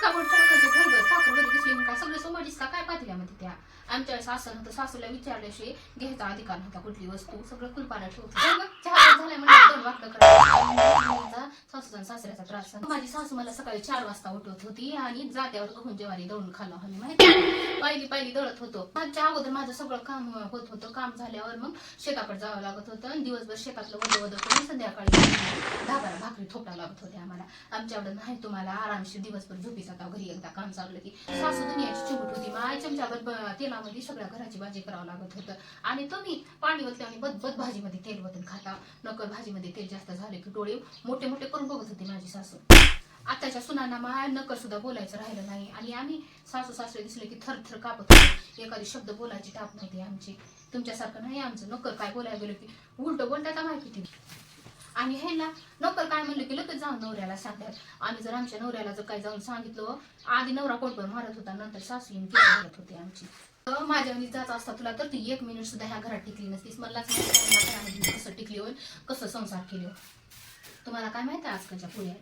डिस्का साखर साखर घरी दिसली म्हणून काय सगळे समोर डिस्का काय पातेल्यामध्ये त्या आमच्या वेळेस असं नव्हतं. सासूला विचारल्याशिवाय घ्यायचा अधिकार नव्हता कुठली वस्तू, सगळं कुलपाला ठेवतो. चहा झाल्या म्हणजे दोन वाकडं करायचं. सासूचा सासऱ्याचा त्रास. माझी सासू मला सकाळी 4 वाजता उठवत होती आणि जात्यावर गहून ज्वारी दळून खाल्लं आम्ही माहिती पहिली दळत होतो. माझ्या अगोदर माझं सगळं काम होत होतं. काम झाल्यावर मग शेताकडे जावं लागत होतं आणि दिवसभर शेतातलं वद करून संध्याकाळी 10-12 भाकरी थोपटा लागत होते आम्हाला. आमच्याकडे नाही तुम्हाला आरामशीर दिवसभर झोपीचा आता घरी एकदा काम चाललं की. सासू दुनियाची चिमूट होती. माय चमच्यावर तेलामध्ये सगळ्या घराची भाजी करावं लागत होतं. आणि तुम्ही पाणी ओतले आणि बदबद भाजीमध्ये तेल वतून खाता. नकर भाजीमध्ये तेल जास्त झाले की डोळे मोठे मोठे करून बघत होते माझी सासू. आताच्या सुनांना माय नकर सुद्धा बोलायचं राहिलं नाही. आणि आम्ही सासू सासरे दिसले की थरथर कापत होतो. एखादी शब्द बोलायची टाप नव्हती आमची. तुमच्यासारखं नाही आमचं. नकर काय बोलायला गेलो की उलट बोलतात माहिती. आणि हे ना नकर काय म्हणलं की लगेच जाऊन नवऱ्याला सांगतात. आम्ही जर आमच्या नवऱ्याला जर काय जाऊन सांगितलं, आधी नवरा कोटभर मारत होता, नंतर सासू येऊन केस मारत होती आमची. माझ्या जात असता तुला तर ती 1 मिनिट सुद्धा ह्या घरात टिकली नसतीस. मलाच घरामध्ये कसं टिकली होईल, कसं संसार केले. तुम्हाला काय माहिती आजकालच्या पुढे